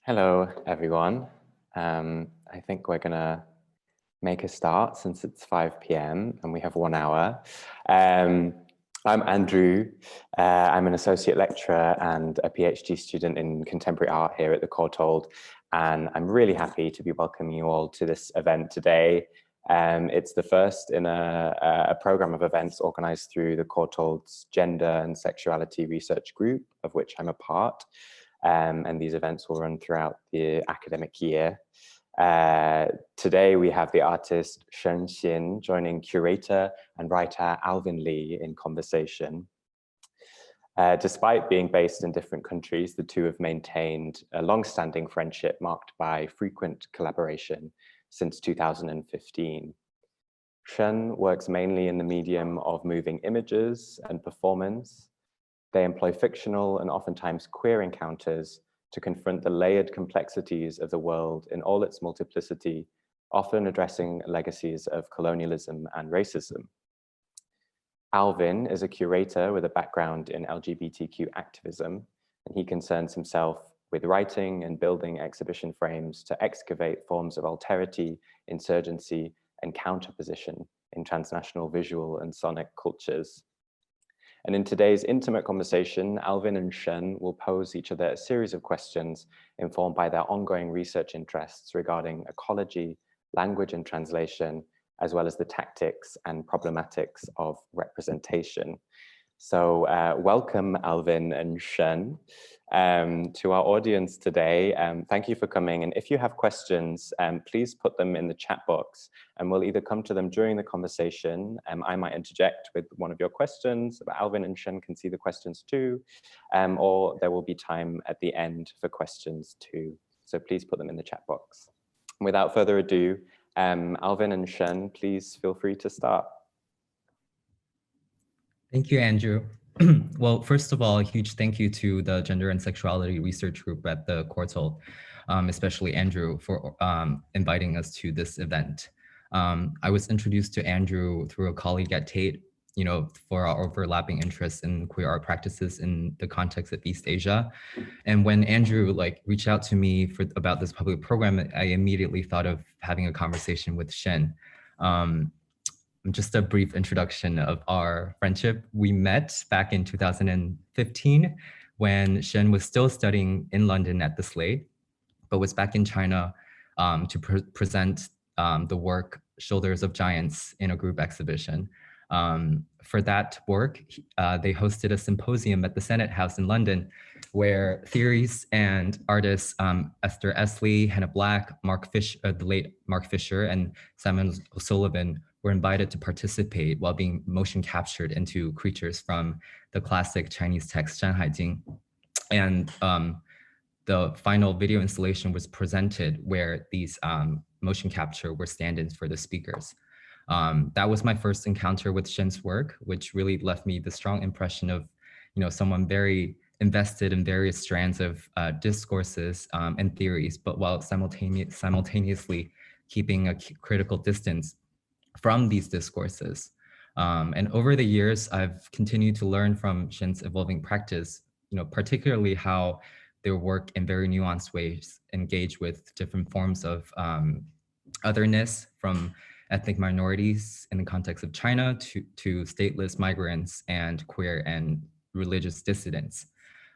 Hello, everyone. I think we're gonna make a start since it's 5 p.m. and we have 1 hour. I'm Andrew. I'm an associate lecturer and a PhD student in contemporary art here at the Courtauld, and I'm really happy to be welcoming you all to this event today. It's the first in a program of events organized through the Courtauld's Gender and Sexuality Research Group, of which I'm a part. And these events will run throughout the academic year. Today we have the artist Shen Xin joining curator and writer Alvin Lee in conversation. Despite being based in different countries, the two have maintained a long-standing friendship marked by frequent collaboration since 2015. Shen works mainly in the medium of moving images and performance. They employ fictional and oftentimes queer encounters to confront the layered complexities of the world in all its multiplicity, often addressing legacies of colonialism and racism. Alvin is a curator with a background in LGBTQ activism, and he concerns himself with writing and building exhibition frames to excavate forms of alterity, insurgency, and counterposition in transnational visual and sonic cultures. And in today's intimate conversation, Alvin and Shen will pose each other a series of questions informed by their ongoing research interests regarding ecology, language and translation, as well as the tactics and problematics of representation. So welcome Alvin and Shen to our audience today. Thank you for coming. And if you have questions, please put them in the chat box and we'll either come to them during the conversation. I might interject with one of your questions, but Alvin and Shen can see the questions too, or there will be time at the end for questions too. So please put them in the chat box. Without further ado, Alvin and Shen, please feel free to start. Thank you, Andrew. Well, first of all, a huge thank you to the Gender and Sexuality Research Group at the Courtauld, especially Andrew, for inviting us to this event. I was introduced to Andrew through a colleague at Tate, for our overlapping interests in queer art practices in the context of East Asia. And when Andrew reached out to me about this public program, I immediately thought of having a conversation with Shen. Just a brief introduction of our friendship. We met back in 2015 when Shen was still studying in London at the Slade, but was back in China to present the work Shoulders of Giants in a group exhibition. For that work, they hosted a symposium at the Senate House in London where theories and artists Esther Esley, Hannah Black, the late Mark Fisher, and Simon O'Sullivan were invited to participate while being motion captured into creatures from the classic Chinese text Shanhai Jing. And the final video installation was presented where these motion capture were stand-ins for the speakers. That was my first encounter with Shen's work, which really left me the strong impression of, someone very invested in various strands of discourses and theories, but while simultaneously keeping a critical distance from these discourses. And over the years, I've continued to learn from Shen's evolving practice, particularly how their work in very nuanced ways engage with different forms of otherness, from ethnic minorities in the context of China to stateless migrants and queer and religious dissidents.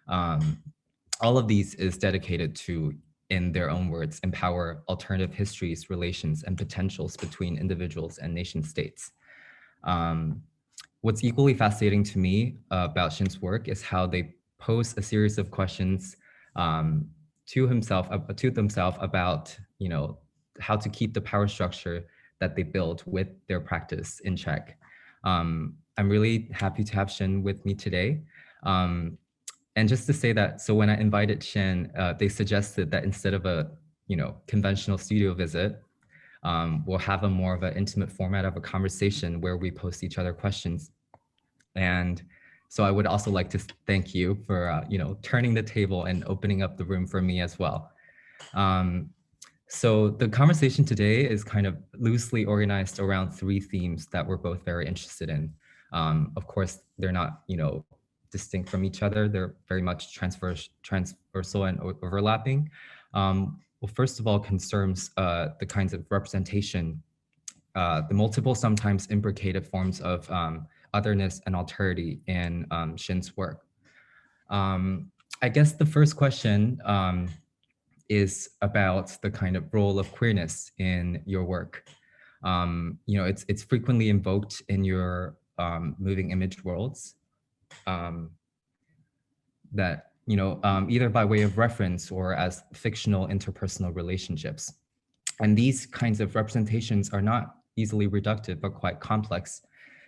All of these is dedicated to, in their own words, empower alternative histories, relations, and potentials between individuals and nation states. What's equally fascinating to me about Shen's work is how they pose a series of questions to themselves about, how to keep the power structure that they built with their practice in check. I'm really happy to have Shen with me today. And just to say that, so when I invited Shen, they suggested that instead of a conventional studio visit, we'll have a more of an intimate format of a conversation where we post each other questions. And so I would also like to thank you for turning the table and opening up the room for me as well. So the conversation today is kind of loosely organized around three themes that we're both very interested in. Of course, they're not distinct from each other. They're very much transversal and overlapping. Well, first of all, concerns the kinds of representation, the multiple, sometimes imbricated forms of otherness and alterity in Shin's work. I guess the first question is about the kind of role of queerness in your work. It's frequently invoked in your moving image worlds that, either by way of reference or as fictional interpersonal relationships. And these kinds of representations are not easily reductive, but quite complex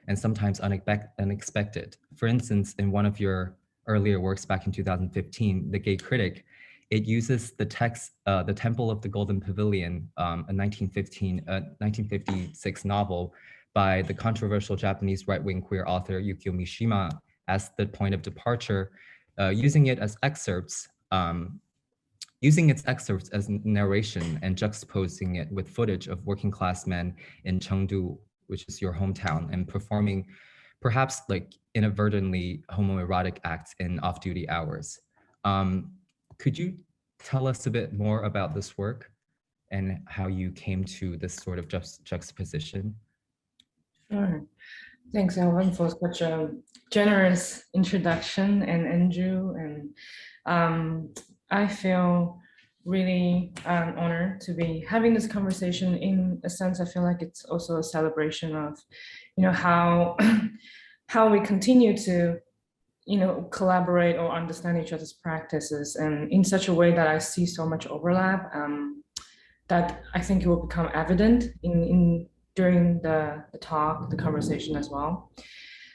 and sometimes unexpected. For instance, in one of your earlier works back in 2015, The Gay Critic, it uses the text, The Temple of the Golden Pavilion, a 1956 novel by the controversial Japanese right-wing queer author Yukio Mishima as the point of departure, using it as excerpts, using its excerpts as narration and juxtaposing it with footage of working class men in Chengdu, which is your hometown, and performing perhaps like inadvertently homoerotic acts in off-duty hours. Could you tell us a bit more about this work and how you came to this sort of juxtaposition? Sure. Thanks, Alvin, for such a generous introduction, and Andrew. And I feel really honored to be having this conversation. In a sense, I feel like it's also a celebration of, how how we continue to, collaborate or understand each other's practices, and in such a way that I see so much overlap that I think it will become evident during the talk, the conversation as well.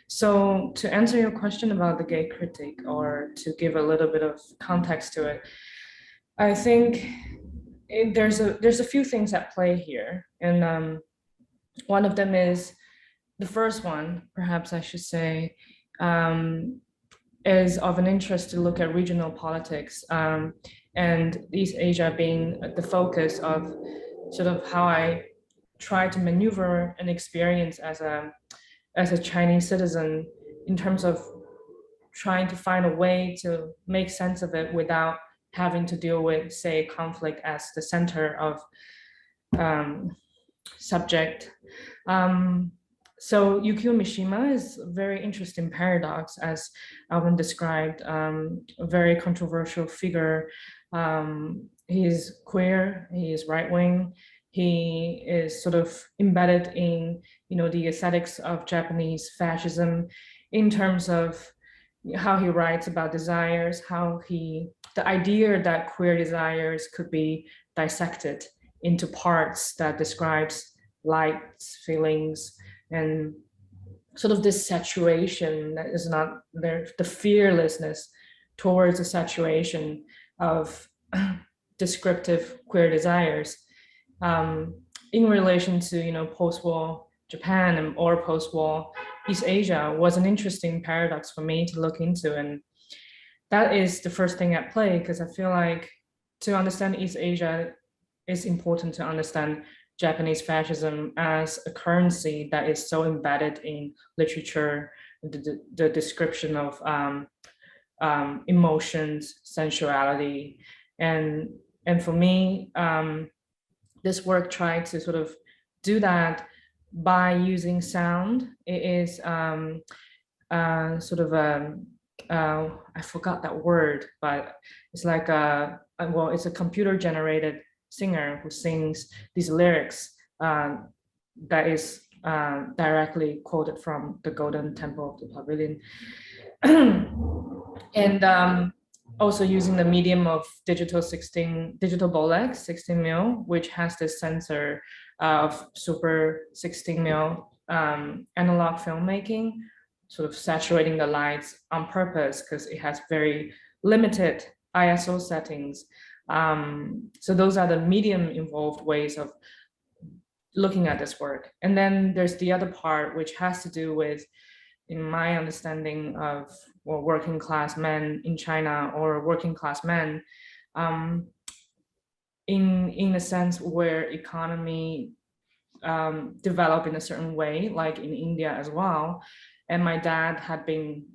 So to answer your question about The Gay Critic, or to give a little bit of context to it, I think there's a few things at play here. And one of them is, the first one, perhaps I should say, is of an interest to look at regional politics, and East Asia being the focus of sort of how I try to maneuver an experience as a Chinese citizen, in terms of trying to find a way to make sense of it without having to deal with, say, conflict as the center of subject. So Yukio Mishima is a very interesting paradox, as Alvin described, a very controversial figure. He is queer, he is right-wing, he is sort of embedded in, the aesthetics of Japanese fascism, in terms of how he writes about desires, the idea that queer desires could be dissected into parts that describes likes, feelings, and sort of this saturation that is not there, the fearlessness towards a saturation of descriptive queer desires, in relation to, post-war Japan or post-war East Asia, was an interesting paradox for me to look into. And that is the first thing at play, because I feel like to understand East Asia, it's important to understand Japanese fascism as a currency that is so embedded in literature, the description of emotions, sensuality. And for me, this work tried to sort of do that by using sound. It is sort of I forgot that word, but it's like it's a computer generated singer who sings these lyrics that is directly quoted from the Golden Temple of the Pavilion. And also using the medium of digital Bolex 16 mil, which has this sensor of super 16 mil analog filmmaking, sort of saturating the lights on purpose because it has very limited ISO settings. So those are the medium involved ways of looking at this work. And then there's the other part, which has to do with, in my understanding of working class men in China, or working class men in a sense where economy develop in a certain way, like in India as well. And my dad had been,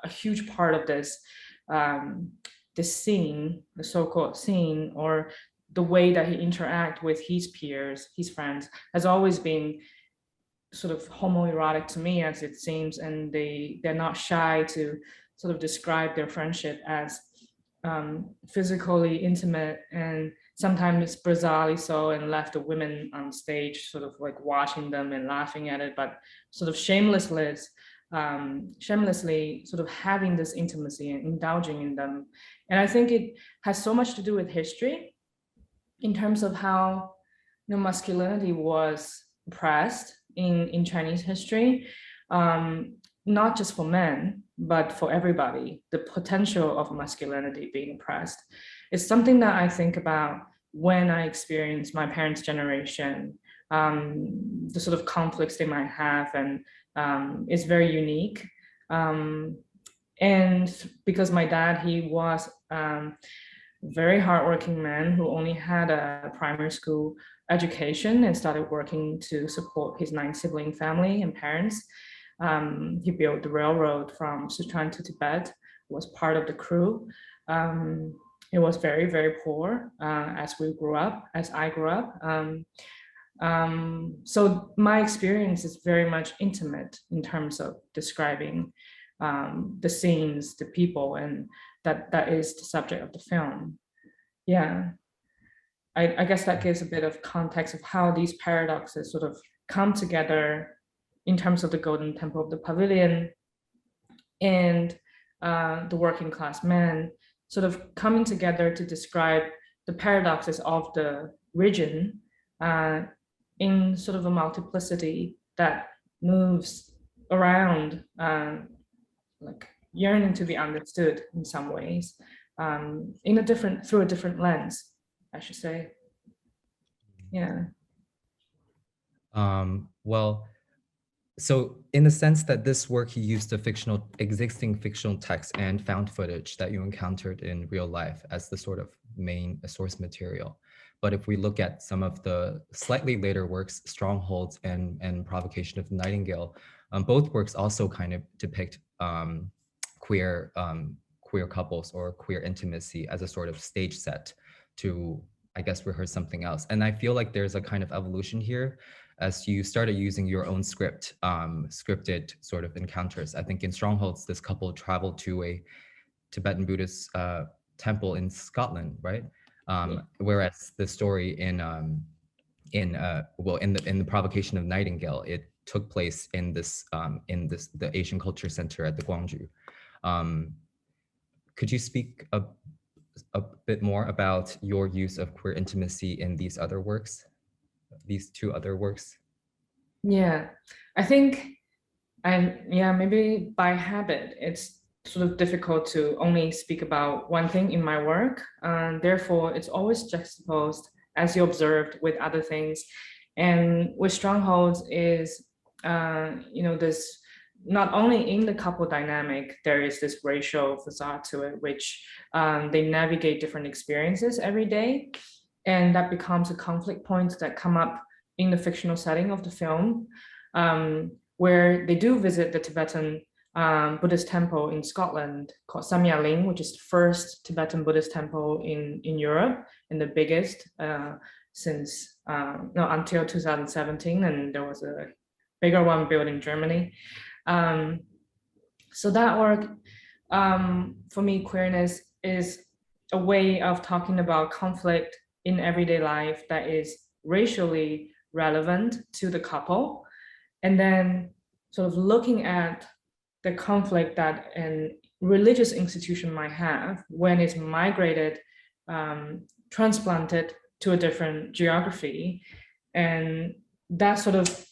a huge part of this the scene, the so-called scene, or the way that he interact with his peers, his friends, has always been sort of homoerotic to me, as it seems, and they're not shy to sort of describe their friendship as physically intimate, and sometimes bizarrely so, and left the women on stage sort of like watching them and laughing at it, but sort of shamelessly sort of having this intimacy and indulging in them. And I think it has so much to do with history in terms of how, you know, masculinity was oppressed in Chinese history, not just for men, but for everybody. The potential of masculinity being oppressed is something that I think about when I experience my parents' generation, the sort of conflicts they might have, and it's very unique. And because my dad, he was very hardworking man who only had a primary school education and started working to support his 9-sibling family and parents. He built the railroad from Sichuan to Tibet, was part of the crew. It was very, very poor as I grew up. So my experience is very much intimate in terms of describing the scenes, the people, and that is the subject of the film. Yeah, I guess that gives a bit of context of how these paradoxes sort of come together in terms of the Golden Temple of the Pavilion and the working class man sort of coming together to describe the paradoxes of the region in sort of a multiplicity that moves around, like yearning to be understood in some ways, through a different lens, I should say. Yeah. Well, so in the sense that this work, you used the existing fictional text and found footage that you encountered in real life as the sort of main source material. But if we look at some of the slightly later works, Strongholds and Provocation of the Nightingale, both works also kind of depict queer couples or queer intimacy as a sort of stage set to, I guess, rehearse something else. And I feel like there's a kind of evolution here as you started using your own scripted sort of encounters. I think in Strongholds, this couple traveled to a Tibetan Buddhist temple in Scotland, right? Whereas the story in the Provocation of Nightingale, it took place in the Asian Culture Center at the Gwangju. Could you speak a bit more about your use of queer intimacy in these two other works? Yeah, I think maybe by habit, it's sort of difficult to only speak about one thing in my work. Therefore, it's always juxtaposed, as you observed, with other things. And with Strongholds is, this, not only in the couple dynamic, there is this racial facade to it, which they navigate different experiences every day. And that becomes a conflict point that come up in the fictional setting of the film, where they do visit the Tibetan Buddhist temple in Scotland called Samya Ling, which is the first Tibetan Buddhist temple in Europe and the biggest since until 2017, and there was a bigger one built in Germany. So that work, for me, queerness is a way of talking about conflict in everyday life that is racially relevant to the couple, and then sort of looking at the conflict that a religious institution might have when it's migrated, transplanted to a different geography, and that sort of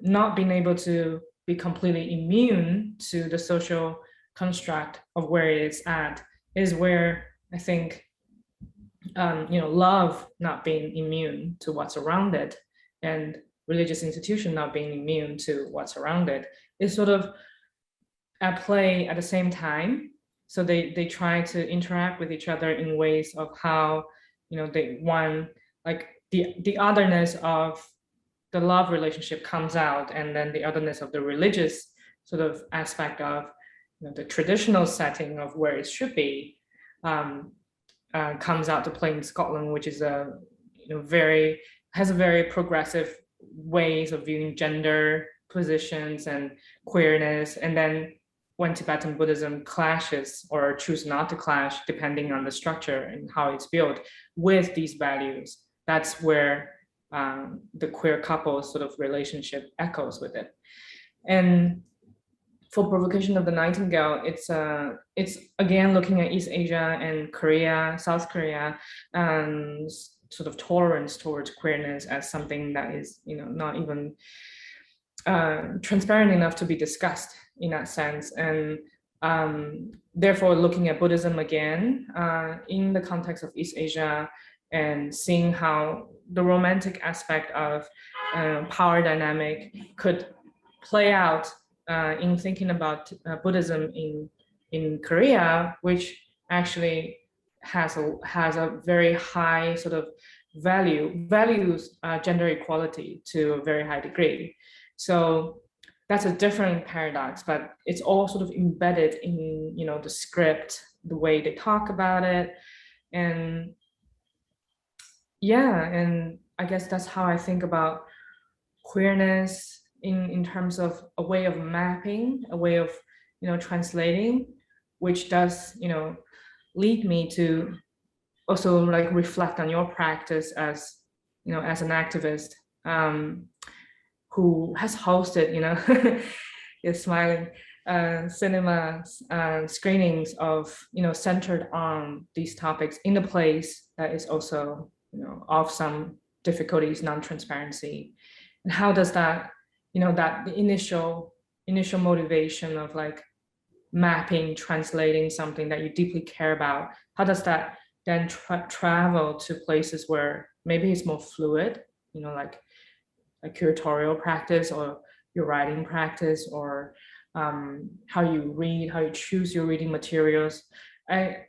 not being able to be completely immune to the social construct of where it is at is where I think love not being immune to what's around it and religious institution not being immune to what's around it is sort of at play at the same time. So they try to interact with each other in ways of how, the otherness of the love relationship comes out, and then the otherness of the religious sort of aspect of the traditional setting of where it should be comes out to play in Scotland, which is a has a very progressive ways of viewing gender positions and queerness. And then when Tibetan Buddhism clashes or choose not to clash, depending on the structure and how it's built with these values, that's where the queer couple sort of relationship echoes with it. And for Provocation of the Nightingale, it's again looking at East Asia and Korea, South Korea, and sort of tolerance towards queerness as something that is, not even transparent enough to be discussed in that sense. And therefore, looking at Buddhism again in the context of East Asia and seeing how the romantic aspect of power dynamic could play out in thinking about Buddhism in Korea, which actually has a very high sort of values gender equality to a very high degree. So that's a different paradox, but it's all sort of embedded in the script, the way they talk about it, and yeah, and I guess that's how I think about queerness in terms of a way of mapping, a way of translating, which does lead me to also like reflect on your practice as as an activist who has hosted you're smiling cinema screenings of centered on these topics in a place that is also of some difficulties, non-transparency. And how does that that the initial motivation of like mapping, translating something that you deeply care about, how does that then travel to places where maybe it's more fluid, like a curatorial practice or your writing practice, or how you read, how you choose your reading materials. I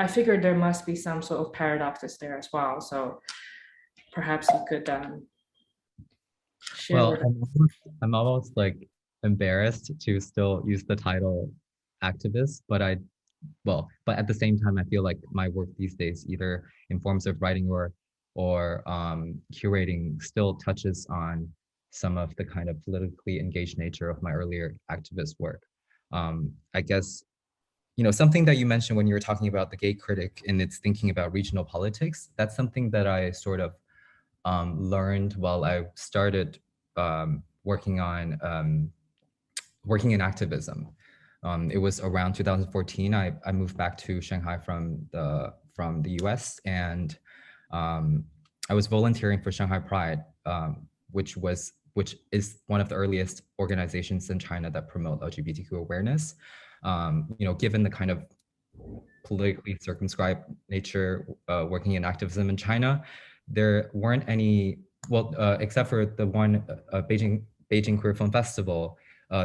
figured there must be some sort of paradoxes there as well. So perhaps you could share. Well, I'm almost like embarrassed to still use the title activist, but at the same time, I feel like my work these days, either in forms of writing or curating, still touches on some of the kind of politically engaged nature of my earlier activist work. I guess, something that you mentioned when you were talking about the gay critic and its thinking about regional politics, that's something that I sort of learned while I started working in activism. It was around 2014. I moved back to Shanghai from the US, and I was volunteering for Shanghai Pride, which is one of the earliest organizations in China that promote LGBTQ awareness. Given the kind of politically circumscribed nature working in activism in China, there weren't any, except for the one Beijing Queer Film Festival.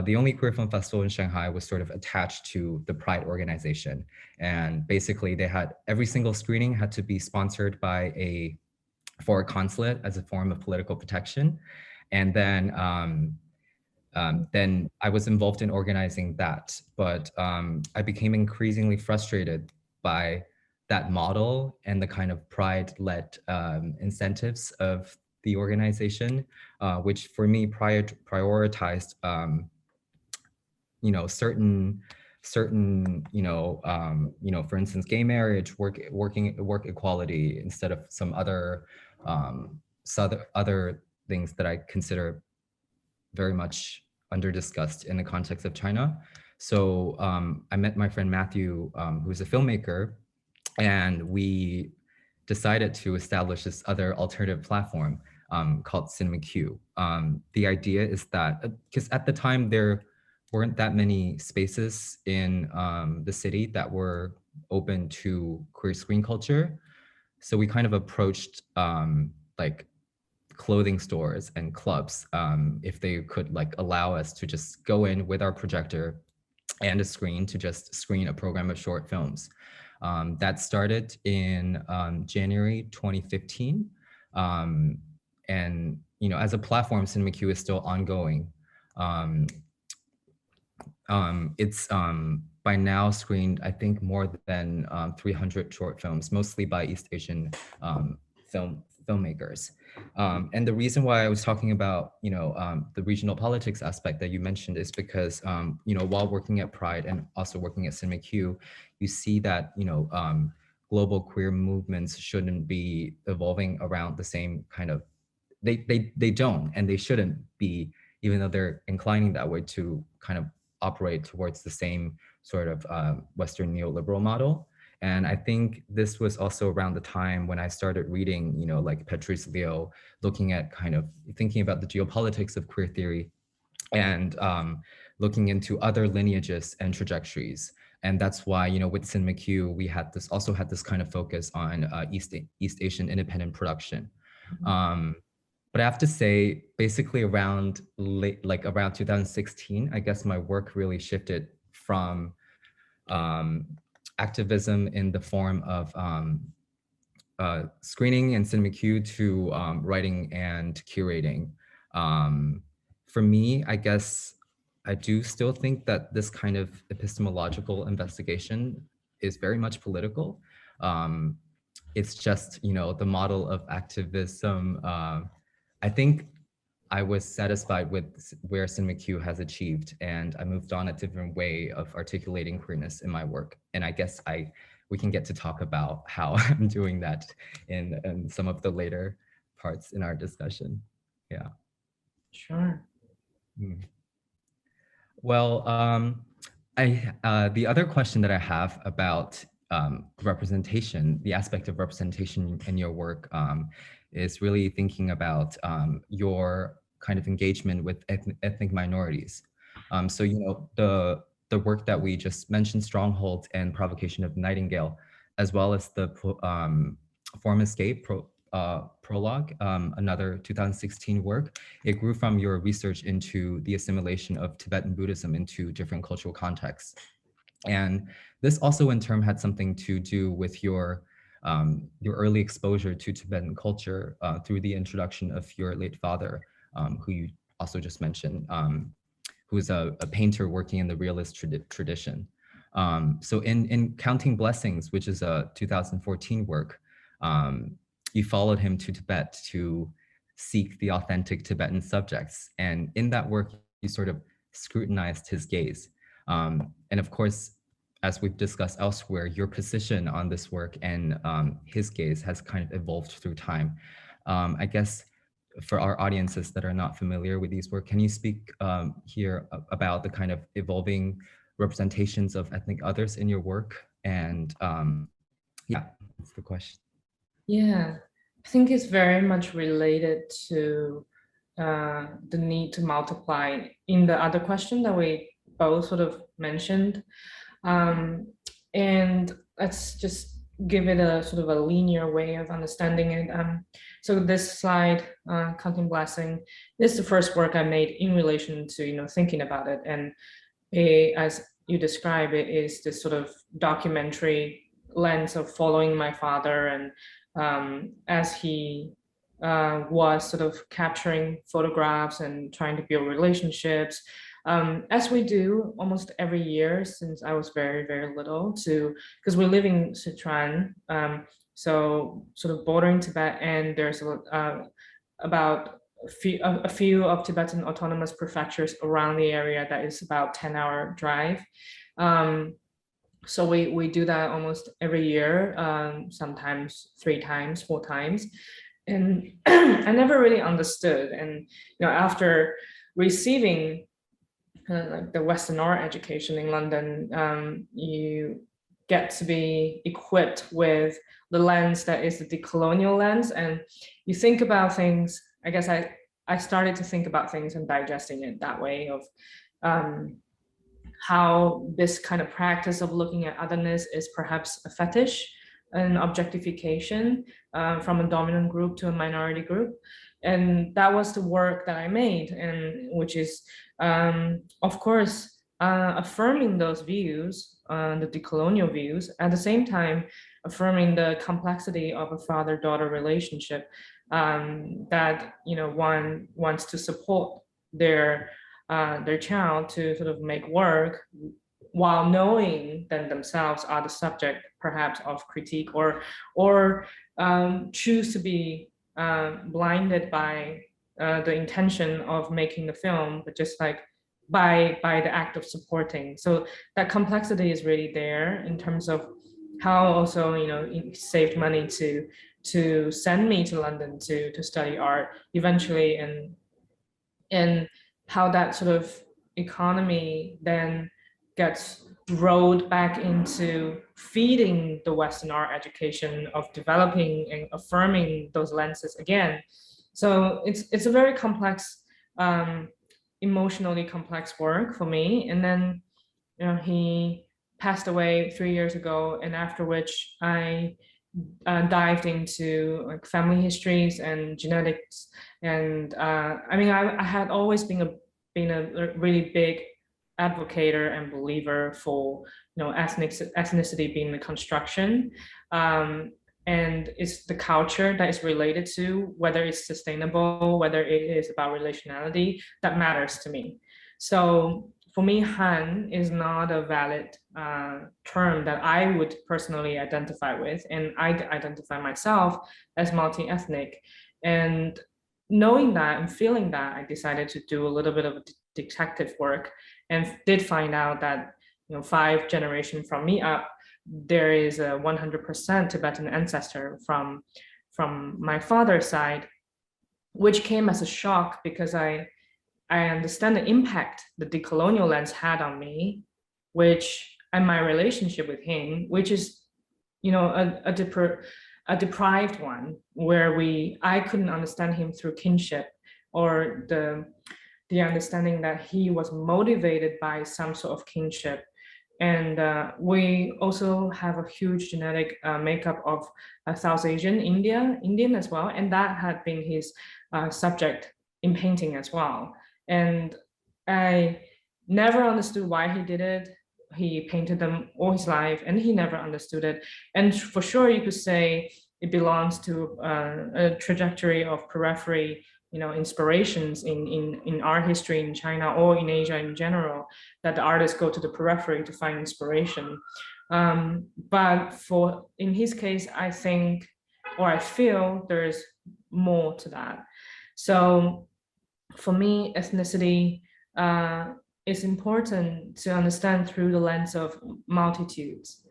The only queer film festival in Shanghai was sort of attached to the Pride organization. And basically they had every single screening had to be sponsored by a foreign consulate as a form of political protection. And then I was involved in organizing that, but I became increasingly frustrated by that model and the kind of pride-led incentives of the organization, which for me prioritized certain for instance, gay marriage, work equality, instead of some other things that I consider very much under discussed in the context of China. So I met my friend Matthew, who's a filmmaker, and we decided to establish this other alternative platform called Cinema Q. The idea is that, because at the time there weren't that many spaces in the city that were open to queer screen culture. So we kind of approached like clothing stores and clubs, if they could like allow us to just go in with our projector and a screen to just screen a program of short films. That started in January 2015. And as a platform, Cinema Q is still ongoing. It's by now screened, I think, more than 300 short films, mostly by East Asian filmmakers. And the reason why I was talking about, the regional politics aspect that you mentioned is because, while working at Pride and also working at CinemaQ, you see that, global queer movements shouldn't be evolving around the same kind of, they don't, and they shouldn't be, even though they're inclining that way to kind of operate towards the same sort of Western neoliberal model. And I think this was also around the time when I started reading, like Patrice Leo, looking at kind of thinking about the geopolitics of queer theory and looking into other lineages and trajectories. And that's why, with CinemaQ, we also had this kind of focus on East Asian independent production. But I have to say, basically around around 2016, I guess my work really shifted from activism in the form of screening and CinemaQ to writing and curating. For me, I guess I do still think that this kind of epistemological investigation is very much political. It's just, the model of activism. I think I was satisfied with where CinemaQ has achieved, and I moved on a different way of articulating queerness in my work. And I guess we can get to talk about how I'm doing that in some of the later parts in our discussion. Yeah. Sure. Well, the other question that I have about representation, the aspect of representation in your work, is really thinking about your kind of engagement with ethnic minorities. So, the work that we just mentioned, Stronghold and Provocation of Nightingale, as well as the Form Escape prologue, another 2016 work. It grew from your research into the assimilation of Tibetan Buddhism into different cultural contexts. And this also in turn had something to do with your early exposure to Tibetan culture through the introduction of your late father, who you also just mentioned, who's a painter working in the realist tradition. So in Counting Blessings, which is a 2014 work, you followed him to Tibet to seek the authentic Tibetan subjects. And in that work, you sort of scrutinized his gaze. And of course, as we've discussed elsewhere, your position on this work and his gaze has kind of evolved through time. I guess for our audiences that are not familiar with these work, can you speak here about the kind of evolving representations of ethnic others in your work? And yeah, that's the question. Yeah, I think it's very much related to the need to multiply in the other question that we both sort of mentioned. And let's just give it a sort of a linear way of understanding it. So this slide, Counting Blessing, this is the first work I made in relation to, thinking about it. And as you describe it, is this sort of documentary lens of following my father, and as he was sort of capturing photographs and trying to build relationships, as we do almost every year since I was very, very little, because we live in Sichuan, so sort of bordering Tibet, and there's about a few of Tibetan autonomous prefectures around the area that is about 10-hour drive. So we do that almost every year, sometimes 3 times, 4 times. And I never really understood. And after receiving like the Western art education in London, you get to be equipped with the lens that is the decolonial lens, and you think about things. I guess I started to think about things and digesting it that way of how this kind of practice of looking at otherness is perhaps a fetish, an objectification from a dominant group to a minority group. And that was the work that I made, and which is, of course, affirming those views, the decolonial views, at the same time, affirming the complexity of a father-daughter relationship that one wants to support their their child to sort of make work while knowing that themselves are the subject perhaps of critique, or choose to be blinded by the intention of making the film, but just like by the act of supporting. So that complexity is really there in terms of how also, you know, it saved money to send me to London to study art eventually, and how that sort of economy then gets rolled back into feeding the Western art education of developing and affirming those lenses again. So it's a very complex, emotionally complex work for me. And then, you know, he passed away 3 years ago, and after which I dived into like family histories and genetics. And I mean, I had always been a really big advocator and believer for, you know, ethnicity being the construction. And it's the culture that is related to whether it's sustainable, whether it is about relationality, that matters to me. So for me, Han is not a valid term that I would personally identify with. And I identify myself as multi-ethnic. And knowing that and feeling that, I decided to do a little bit of detective work, and did find out that, you know, 5 generations from me up, there is a 100% Tibetan ancestor from my father's side, which came as a shock because I understand the impact the decolonial lens had on me, which, and my relationship with him, which is, you know, a deprived one, where I couldn't understand him through kinship, or the understanding that he was motivated by some sort of kinship. And we also have a huge genetic makeup of South Asian, Indian as well. And that had been his subject in painting as well. And I never understood why he did it. He painted them all his life, and he never understood it. And for sure, you could say it belongs to a trajectory of periphery, you know, inspirations in art history in China or in Asia in general, that the artists go to the periphery to find inspiration. But in his case, I think, or I feel there's more to that. So for me, ethnicity is important to understand through the lens of multitudes,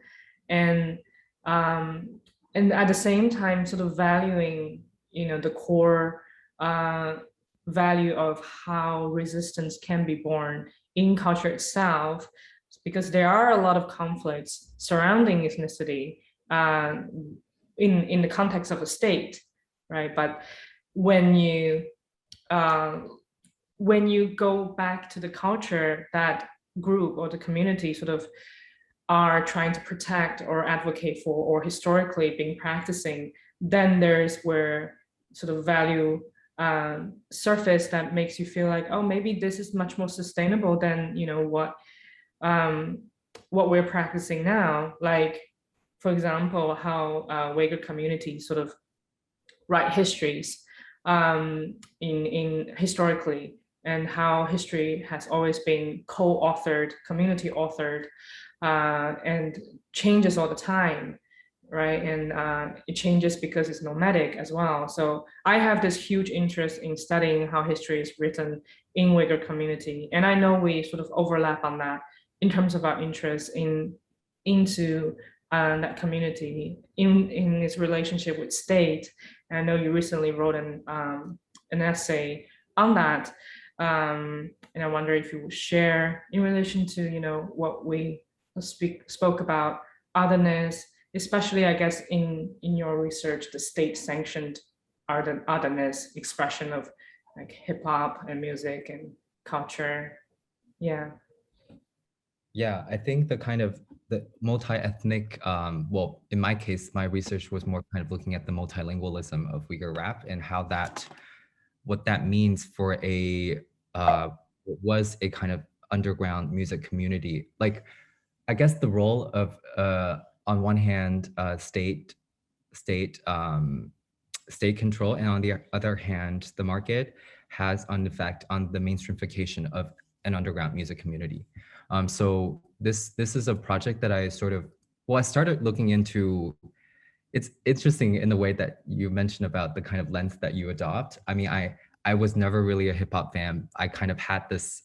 and at the same time, sort of valuing, you know, the core value of how resistance can be born in culture itself, because there are a lot of conflicts surrounding ethnicity in the context of a state, right? But when you go back to the culture that group or the community sort of are trying to protect or advocate for, or historically been practicing, then there's where sort of value surface that makes you feel like, oh, maybe this is much more sustainable than, you know, what we're practicing now. Like, for example, how Uyghur communities sort of write histories in historically, and how history has always been co-authored, community authored, and changes all the time, right? And it changes because it's nomadic as well. So I have this huge interest in studying how history is written in Uyghur community. And I know we sort of overlap on that in terms of our interest into that community in its relationship with state. And I know you recently wrote an essay on that. And I wonder if you would share in relation to, you know, what we spoke about otherness, especially, I guess, in your research, the state-sanctioned otherness expression of like hip hop and music and culture. Yeah. Yeah, I think the multi-ethnic, well, in my case, my research was more kind of looking at the multilingualism of Uyghur rap and how what that means for what was a kind of underground music community. Like, I guess the role of, on one hand, state control, and on the other hand, the market has an effect on the mainstreamification of an underground music community. So this is a project that I sort of, well, I started looking into. It's interesting in the way that you mentioned about the kind of lens that you adopt. I mean, I was never really a hip hop fan. I kind of had this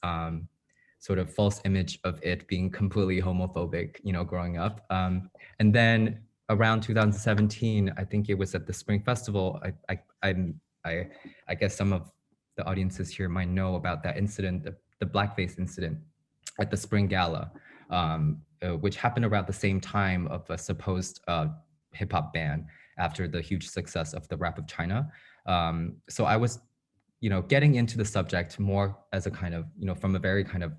sort of false image of it being completely homophobic, you know, growing up. And then around 2017, I think it was at the Spring Festival. I guess some of the audiences here might know about that incident, the blackface incident at the Spring Gala, which happened around the same time of a supposed hip hop ban after the huge success of the Rap of China. So I was, you know, getting into the subject more as a kind of, you know, from a very kind of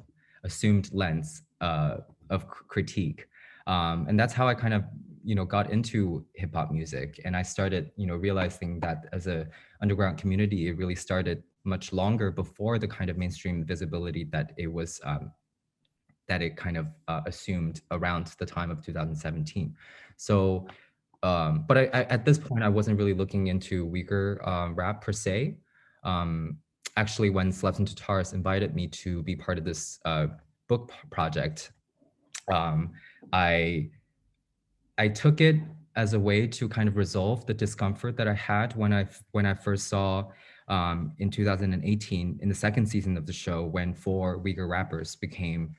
assumed lens of critique. And that's how I kind of, you know, got into hip hop music. And I started, you know, realizing that as a underground community, it really started much longer before the kind of mainstream visibility that it was, that it kind of assumed around the time of 2017. So, but I, at this point, I wasn't really looking into Uyghur rap per se. Actually, when Celebs and Tatars invited me to be part of this book project, I took it as a way to kind of resolve the discomfort that I had when I first saw in 2018 in the second season of the show, when 4 Uyghur rappers became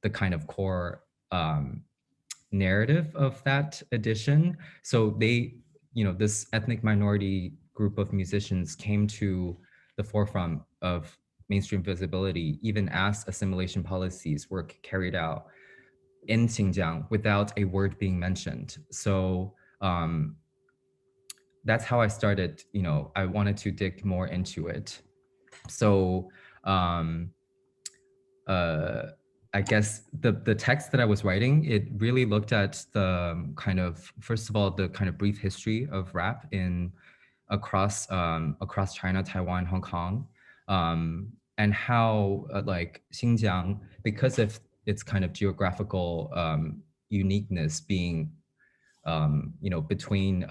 the kind of core narrative of that edition. So they, you know, this ethnic minority group of musicians came to the forefront of mainstream visibility, even as assimilation policies were carried out in Xinjiang without a word being mentioned. So that's how I started, you know, I wanted to dig more into it. So I guess the text that I was writing, it really looked at the kind of, first of all, the kind of brief history of rap in across China, Taiwan, Hong Kong, and how like Xinjiang, because of its kind of geographical uniqueness, being you know, between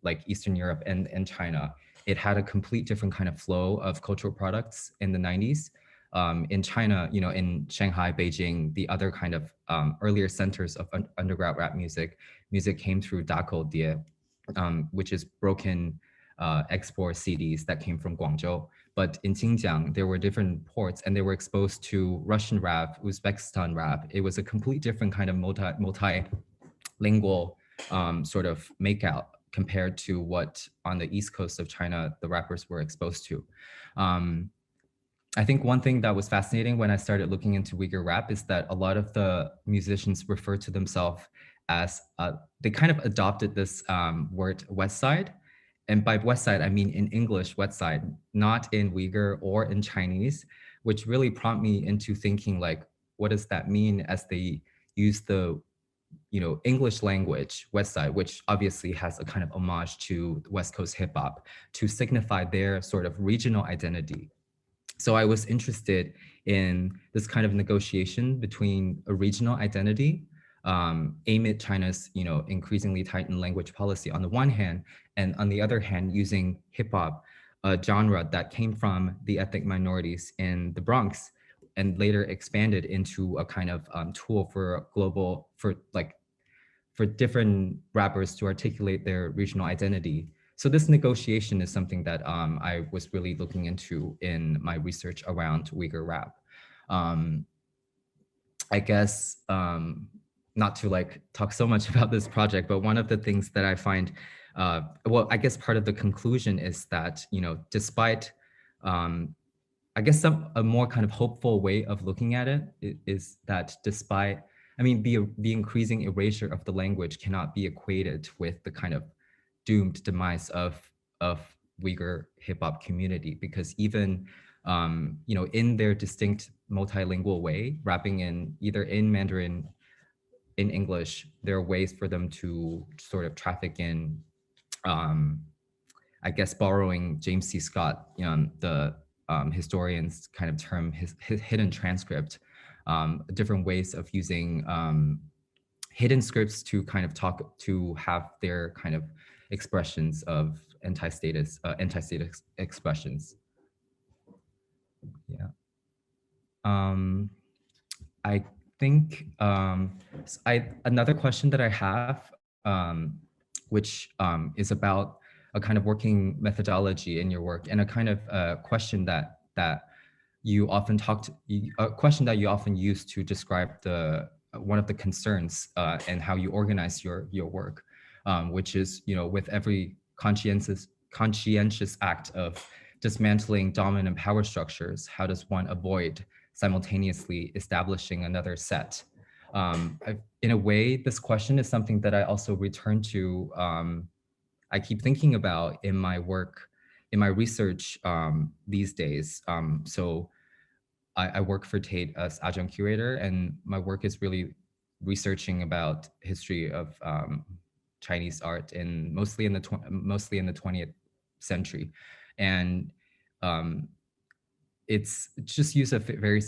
like Eastern Europe and China, it had a complete different kind of flow of cultural products in the 90s. In China, you know, in Shanghai, Beijing, the other kind of earlier centers of underground rap music came through Dakou Die, which is broken export CDs that came from Guangzhou. But in Xinjiang, there were different ports, and they were exposed to Russian rap, Uzbekistan rap. It was a complete different kind of multilingual sort of makeout compared to what on the East Coast of China the rappers were exposed to. I think one thing that was fascinating when I started looking into Uyghur rap is that a lot of the musicians refer to themselves as, they kind of adopted this word West Side. And by West Side, I mean in English West Side, not in Uyghur or in Chinese, which really prompted me into thinking like, what does that mean as they use the, you know, English language West Side, which obviously has a kind of homage to West Coast hip hop, to signify their sort of regional identity. So I was interested in this kind of negotiation between a regional identity amid China's, you know, increasingly tightened language policy on the one hand, and on the other hand, using hip hop, a genre that came from the ethnic minorities in the Bronx and later expanded into a kind of tool for global, for different rappers to articulate their regional identity. So this negotiation is something that I was really looking into in my research around Uyghur rap. I guess not to like talk so much about this project, but one of the things that I find, well, I guess part of the conclusion is that, you know, despite, I guess a more kind of hopeful way of looking at it is that despite, I mean, the increasing erasure of the language cannot be equated with the kind of doomed demise of Uyghur hip hop community, because even you know, in their distinct multilingual way, rapping in either in Mandarin, in English, there are ways for them to sort of traffic in, I guess, borrowing James C. Scott, you know, the historians kind of term his hidden transcript, different ways of using hidden scripts to kind of talk, to have their kind of expressions of anti-state expressions. Yeah. I think another question that I have, which is about a kind of working methodology in your work, and a kind of question that you often a question that you often use to describe the one of the concerns and how you organize your work, which is, you know, with every conscientious act of dismantling dominant power structures, how does one avoid simultaneously establishing another set? In a way, this question is something that I also return to. I keep thinking about in my work, in my research these days. So I work for Tate as adjunct curator, and my work is really researching about history of Chinese art in mostly in the 20th century, and it's just use a very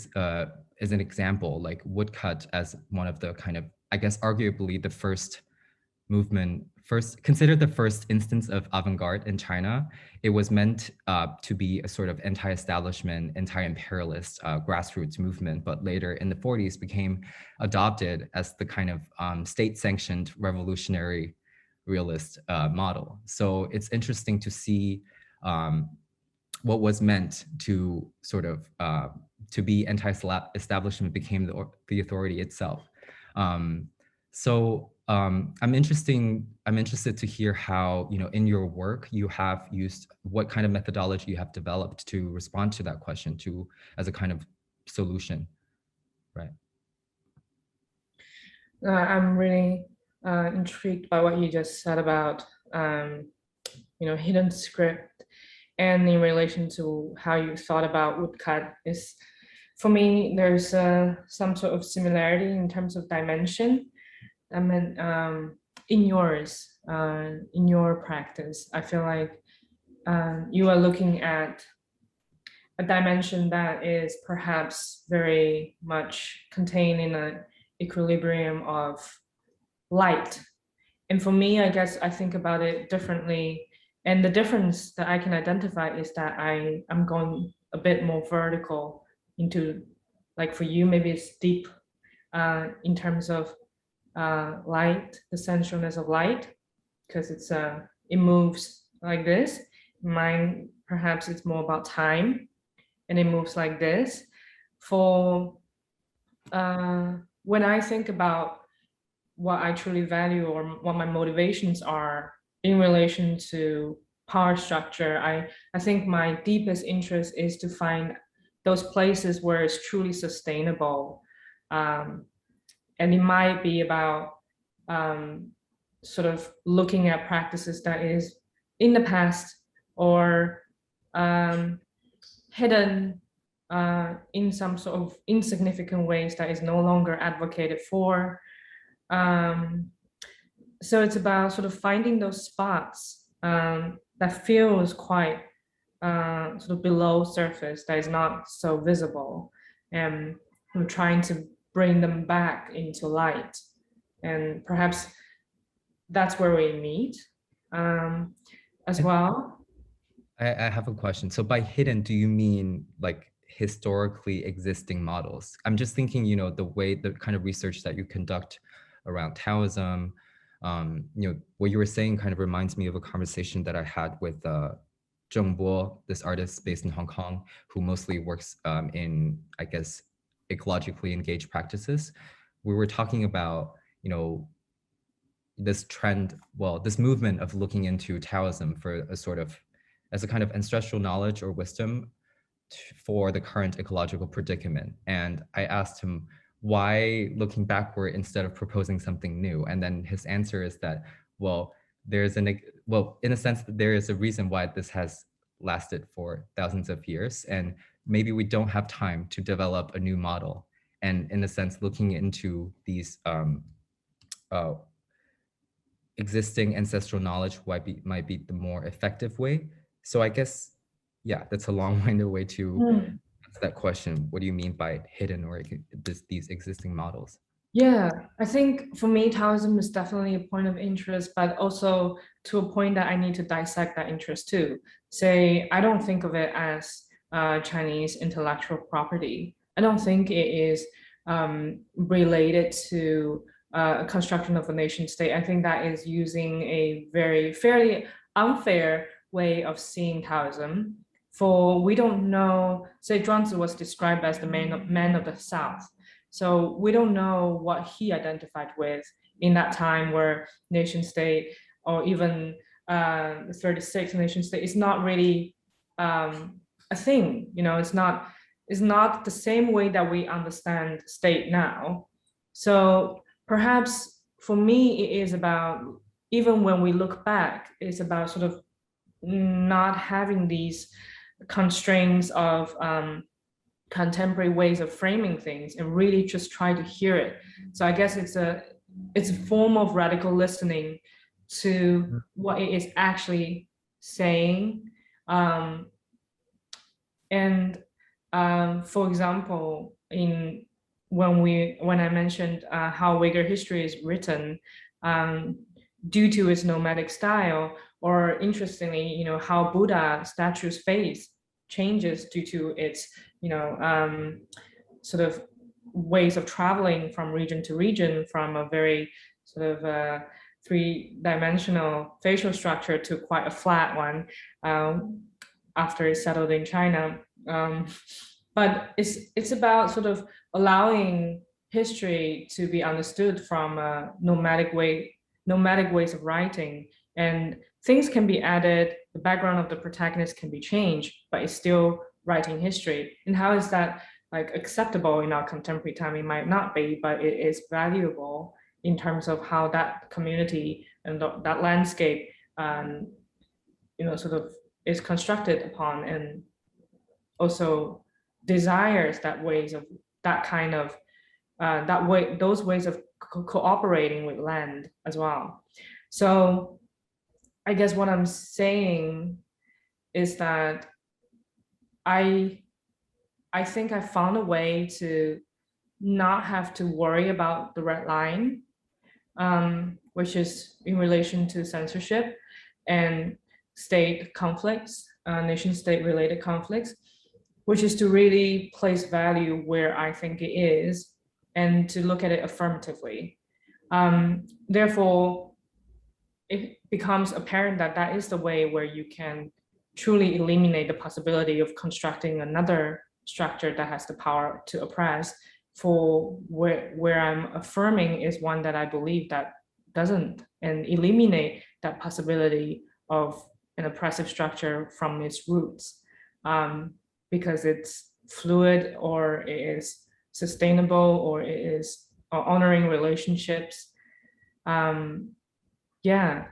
as an example, like woodcut as one of the kind of, I guess, arguably the first movement, considered the first instance of avant-garde in China. It was meant to be a sort of anti-establishment, anti-imperialist grassroots movement, but later in the 40s became adopted as the kind of state-sanctioned revolutionary realist model. So it's interesting to see what was meant to sort of to be anti-establishment became the authority itself. I'm interested to hear how, you know, in your work you have used, what kind of methodology you have developed to respond to that question, as a kind of solution, right? I'm really intrigued by what you just said about hidden script, and in relation to how you thought about woodcut. Is, for me, there's some sort of similarity in terms of dimension. I mean, in your practice, I feel like you are looking at a dimension that is perhaps very much contained in an equilibrium of light. And for me, I guess I think about it differently. And the difference that I can identify is that I'm going a bit more vertical into, like for you, maybe it's deep in terms of light, the sensualness of light, because it moves like this. Mine, perhaps it's more about time, and it moves like this. For when I think about what I truly value or what my motivations are in relation to power structure, I think my deepest interest is to find those places where it's truly sustainable. And it might be about sort of looking at practices that is in the past, or hidden in some sort of insignificant ways that is no longer advocated for. So it's about sort of finding those spots that feels quite sort of below surface, that is not so visible, and I'm trying to bring them back into light. And perhaps that's where we meet as well. I have a question. So by hidden, do you mean like historically existing models? I'm just thinking, you know, the kind of research that you conduct around Taoism, you know, what you were saying kind of reminds me of a conversation that I had with Zheng Bo, this artist based in Hong Kong, who mostly works in, I guess, ecologically engaged practices. We were talking about, you know, this trend, well, this movement of looking into Taoism for a sort of, as a kind of ancestral knowledge or wisdom for the current ecological predicament. And I asked him, why looking backward instead of proposing something new? And then his answer is that, well, in a sense, there is a reason why this has lasted for thousands of years. And maybe we don't have time to develop a new model. And in a sense, looking into these existing ancestral knowledge might be the more effective way. So I guess, yeah, that's a long-winded way to answer that question. What do you mean by hidden or these existing models? Yeah, I think for me, Taoism is definitely a point of interest, but also to a point that I need to dissect that interest too. Say, I don't think of it as Chinese intellectual property. I don't think it is related to construction of a nation state. I think that is using a very fairly unfair way of seeing Taoism. For we don't know, say Zhuangzi was described as the man of the South. So we don't know what he identified with in that time where nation state or even 36 nation state is not really a thing. It's not the same way that we understand state now. So perhaps for me, it is about, even when we look back, it's about sort of not having these constraints of contemporary ways of framing things and really just try to hear it. So I guess it's a form of radical listening to what it is actually saying. For example, when I mentioned how Uyghur history is written due to its nomadic style, or interestingly, how Buddha statue's face changes due to its, sort of ways of traveling from region to region, from a very sort of three-dimensional facial structure to quite a flat one after it settled in China. But it's about sort of allowing history to be understood from a nomadic ways of writing, and things can be added, the background of the protagonist can be changed, but it's still writing history. And how is that like acceptable in our contemporary time? It might not be, but it is valuable in terms of how that community and that landscape sort of is constructed upon, and also desires that ways of that kind of those ways of cooperating with land as well. So I guess what I'm saying is that I think I found a way to not have to worry about the red line, which is in relation to censorship and state conflicts, nation-state related conflicts, which is to really place value where I think it is and to look at it affirmatively. Therefore, it becomes apparent that that is the way where you can truly eliminate the possibility of constructing another structure that has the power to oppress. For where I'm affirming is one that I believe that doesn't, and eliminate that possibility of an oppressive structure from its roots, because it's fluid, or it is sustainable, or it is honoring relationships. Yeah.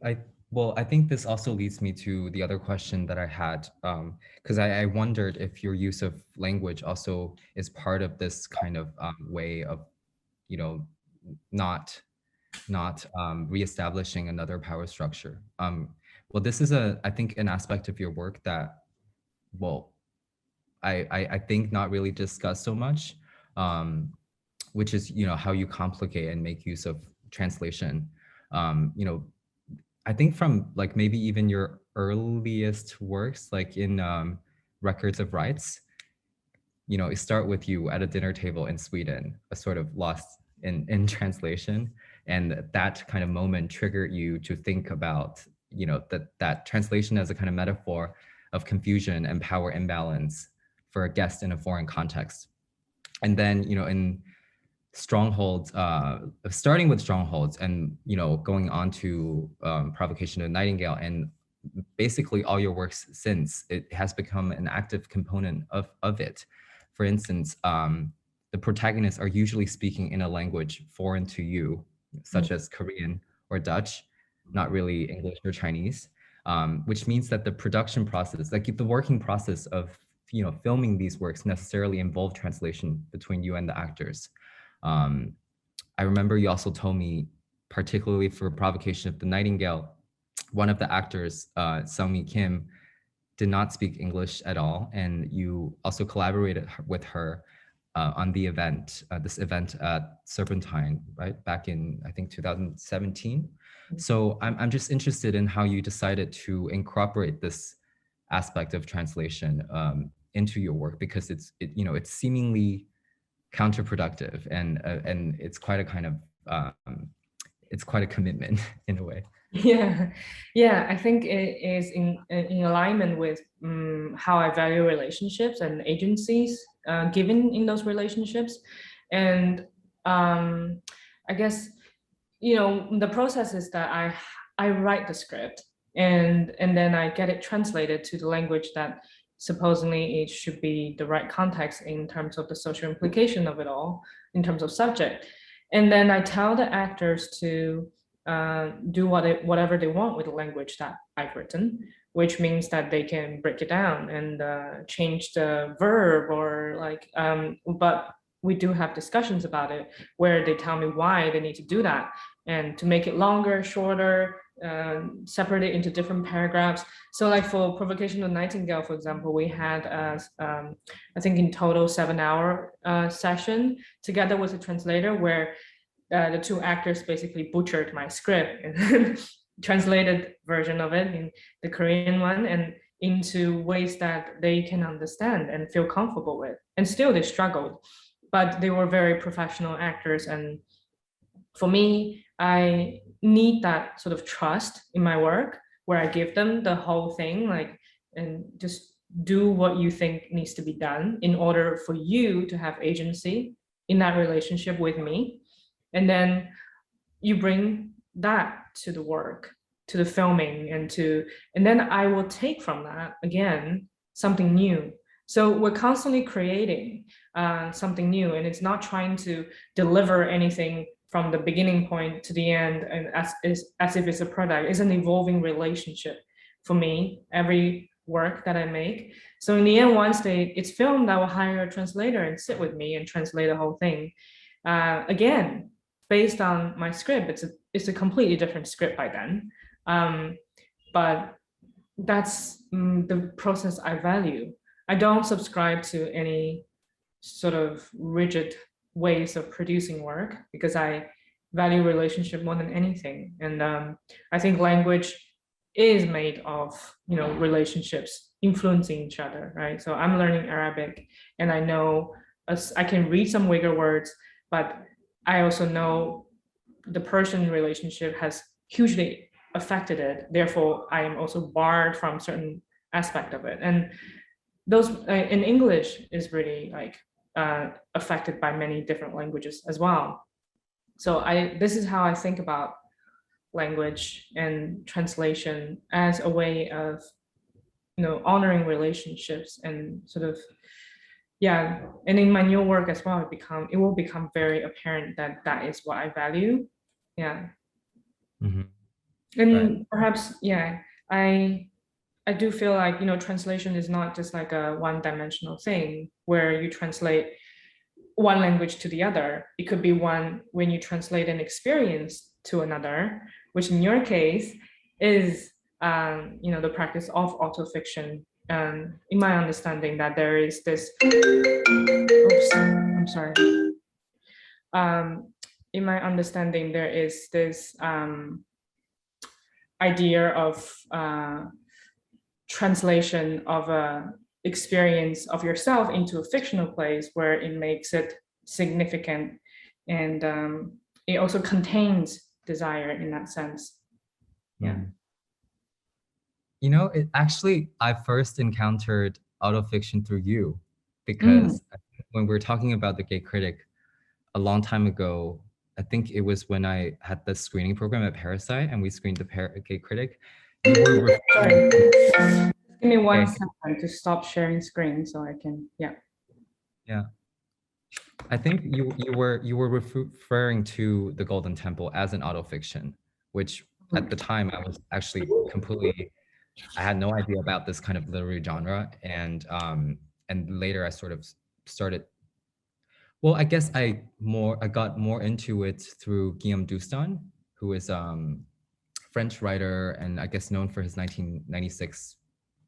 I think this also leads me to the other question that I had, because I wondered if your use of language also is part of this kind of way of, not reestablishing another power structure. Well, this is I think an aspect of your work that, well, I think not really discussed so much, which is, how you complicate and make use of translation. I think from like maybe even your earliest works, like in Records of Rights, it start with you at a dinner table in Sweden, a sort of lost in translation. And that kind of moment triggered you to think about, that translation as a kind of metaphor of confusion and power imbalance for a guest in a foreign context. And then, in Strongholds, starting with Strongholds and, going on to Provocation of Nightingale, and basically all your works since, it has become an active component of it. For instance, the protagonists are usually speaking in a language foreign to you, such as Korean or Dutch, not really English or Chinese, which means that the production process, like the working process of, filming these works necessarily involve translation between you and the actors. I remember you also told me, particularly for Provocation of the Nightingale, one of the actors, Seung-mi Kim, did not speak English at all, and you also collaborated with her on the event, this event at Serpentine, right, back in, I think, 2017. So I'm just interested in how you decided to incorporate this aspect of translation into your work, because it's seemingly counterproductive, and it's quite a kind of it's quite a commitment in a way. Yeah, I think it is in alignment with how I value relationships and agencies given in those relationships. And I guess, the process is that I write the script, and then I get it translated to the language that supposedly it should be the right context in terms of the social implication of it all, in terms of subject. And then I tell the actors to do whatever they want with the language that I've written, which means that they can break it down and change the verb or but we do have discussions about it where they tell me why they need to do that, and to make it longer, shorter, separate it into different paragraphs. So like for Provocation of Nightingale, for example, we had I think in total 7-hour session together with a translator where the two actors basically butchered my script and translated version of it in the Korean one and into ways that they can understand and feel comfortable with. And still they struggled, but they were very professional actors. And for me, I need that sort of trust in my work where I give them the whole thing, and just do what you think needs to be done in order for you to have agency in that relationship with me. And then you bring that to the work, to the filming, and then I will take from that again something new. So we're constantly creating something new, and it's not trying to deliver anything from the beginning point to the end and as if it's a product. It's an evolving relationship for me, every work that I make. So in the end, once it's filmed, I will hire a translator and sit with me and translate the whole thing. Again, based on my script, it's a completely different script by then. But that's the process I value. I don't subscribe to any sort of rigid ways of producing work because I value relationship more than anything. And I think language is made of, relationships influencing each other, right? So I'm learning Arabic and I know I can read some Uyghur words, but I also know the Persian relationship has hugely affected it. Therefore, I am also barred from certain aspect of it. And those in English is really affected by many different languages as well. So this is how I think about language and translation as a way of, honoring relationships and sort of, yeah. And in my new work as well, it will become very apparent that is what I value. Yeah. Mm-hmm. And right. Perhaps, yeah, I do feel like, translation is not just like a one-dimensional thing where you translate one language to the other. It could be one when you translate an experience to another, which in your case is, the practice of autofiction. In my understanding that there is this, oops, I'm sorry. In my understanding, there is this idea of translation of a experience of yourself into a fictional place where it makes it significant, and it also contains desire in that sense. Yeah. I first encountered autofiction through you, because when we were talking about the Gay Critic a long time ago, I think it was when I had the screening program at Parasite and we screened the Gay Critic. You were Sorry. Give me one second to stop sharing screen so I can, yeah. Yeah. I think you were referring to The Golden Temple as an autofiction, which at the time I was actually I had no idea about this kind of literary genre, and later I sort of started. Well, I guess I got more into it through Guillaume Dustan, who is French writer and I guess known for his 1996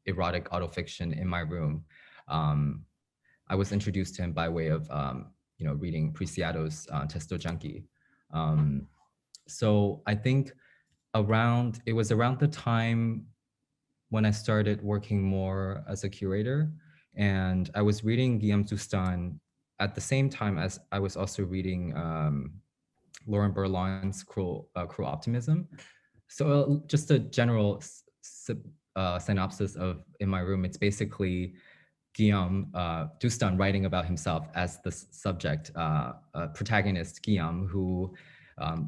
erotic autofiction In My Room. I was introduced to him by way of reading Preciado's Testo Junkie. So I think it was around the time when I started working more as a curator, and I was reading Guillaume Zoustan at the same time as I was also reading Laurent Berlon's Cruel Optimism. So just a general synopsis of In My Room, it's basically Guillaume Zoustan writing about himself as the subject, protagonist Guillaume, who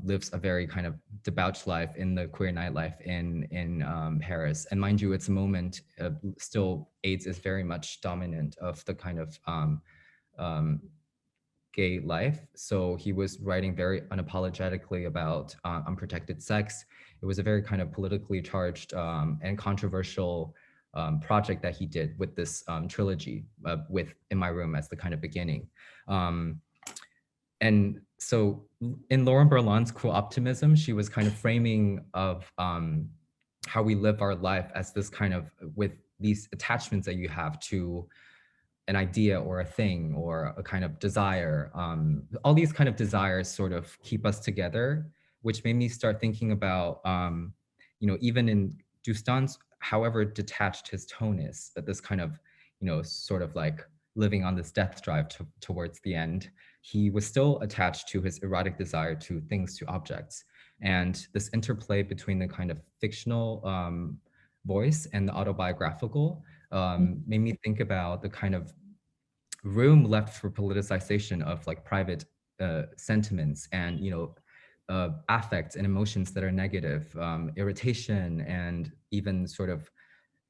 lives a very kind of debauched life in the queer nightlife in Paris. And mind you, it's a moment, still AIDS is very much dominant of the kind of gay life. So he was writing very unapologetically about unprotected sex. It was a very kind of politically charged and controversial project that he did with this trilogy with In My Room as the kind of beginning. And so in Laurent Berlon's Cruel Optimism, she was kind of framing of how we live our life as this kind of, with these attachments that you have to an idea or a thing or a kind of desire. All these kind of desires sort of keep us together, which made me start thinking about, even in Zoustans, however detached his tone is, that this kind of, sort of like living on this death drive towards the end, he was still attached to his erotic desire to things, to objects. And this interplay between the kind of fictional voice and the autobiographical made me think about the kind of room left for politicization of like private sentiments and, affects and emotions that are negative, irritation, and even sort of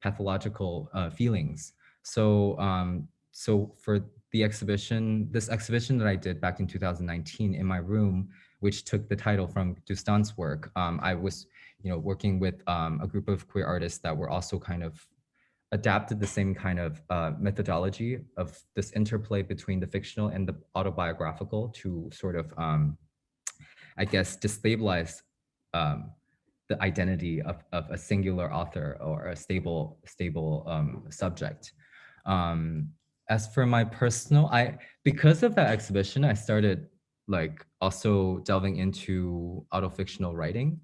pathological feelings. So for the this exhibition that I did back in 2019 In My Room, which took the title from Zoustans' work, I was, working with a group of queer artists that were also kind of adapted the same kind of methodology of this interplay between the fictional and the autobiographical to sort of, I guess, destabilize the identity of a singular author or a stable subject. As for my personal, because of that exhibition, I started like also delving into autofictional writing.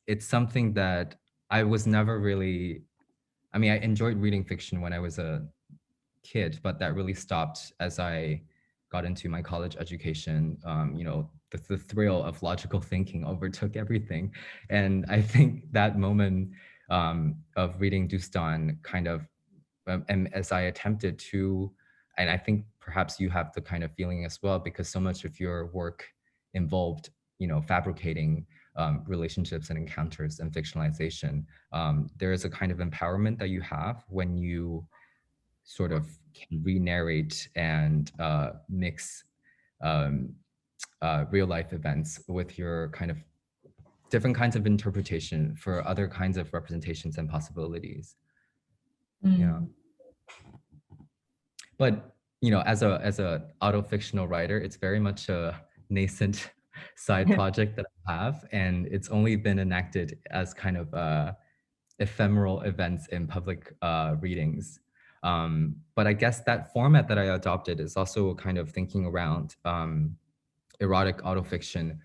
It's something that I was never really, I enjoyed reading fiction when I was a kid, but that really stopped as I got into my college education. The thrill of logical thinking overtook everything. And I think that moment of reading Zoustan kind of, and as I attempted to, and I think perhaps you have the kind of feeling as well, because so much of your work involved, fabricating relationships and encounters and fictionalization. There is a kind of empowerment that you have when you sort of can re-narrate and mix real life events with your kind of different kinds of interpretation for other kinds of representations and possibilities. Yeah. But as a autofictional writer, it's very much a nascent side project that I have, and it's only been enacted as kind of ephemeral events in public readings. But I guess that format that I adopted is also kind of thinking around erotic autofiction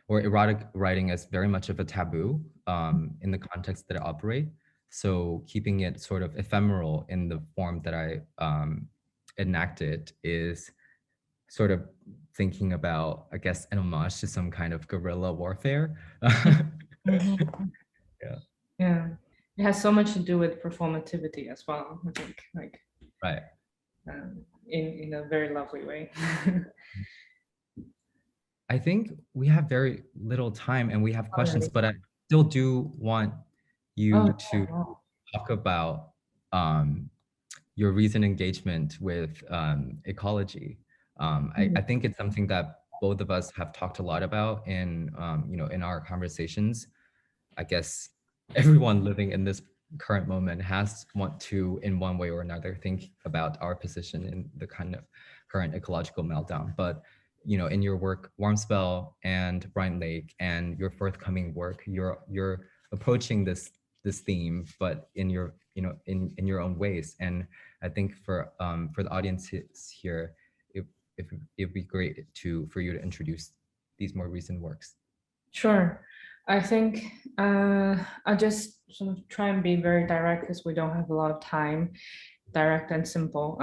or erotic writing as very much of a taboo in the context that I operate. So keeping it sort of ephemeral in the form that I enacted is sort of thinking about, I guess, an homage to some kind of guerrilla warfare. Yeah. It has so much to do with performativity as well, I think, like, right. In a very lovely way. I think we have very little time and we have questions, but I still do want you to talk about your recent engagement with ecology. I think it's something that both of us have talked a lot about in in our conversations. I guess everyone living in this current moment has want to, in one way or another, think about our position in the kind of current ecological meltdown. But in your work, Warm Spell and Bright Lake, and your forthcoming work, you're approaching this this theme, but in your, in your own ways. And I think for the audience here, it'd be great for you to introduce these more recent works. Sure. I think I'll just sort of try and be very direct because we don't have a lot of time, direct and simple.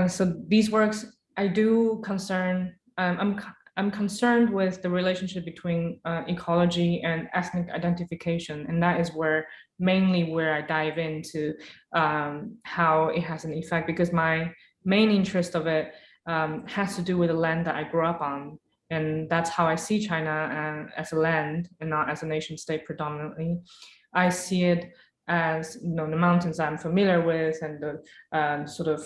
So these works, I do concern, I'm concerned with the relationship between ecology and ethnic identification. And that is mainly where I dive into how it has an effect, because my main interest of it has to do with the land that I grew up on. And that's how I see China as a land and not as a nation state predominantly. I see it as, the mountains I'm familiar with, and the sort of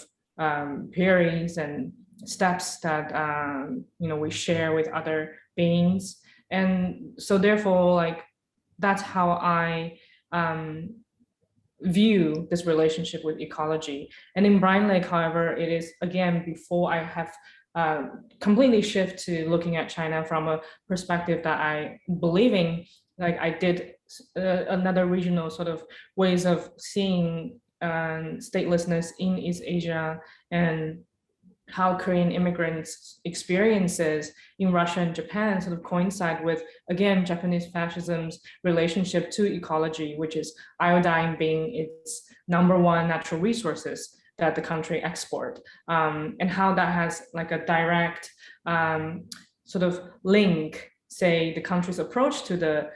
prairies and steps that we share with other beings. And so therefore, like, that's how I view this relationship with ecology. And in Brine Lake, however, it is, again, before I have completely shift to looking at China from a perspective that I believe in, like I did another regional sort of ways of seeing statelessness in East Asia, and how Korean immigrants' experiences in Russia and Japan sort of coincide with, again, Japanese fascism's relationship to ecology, which is iodine being its #1 natural resources that the country export, and how that has like a direct sort of link, say, the country's approach to the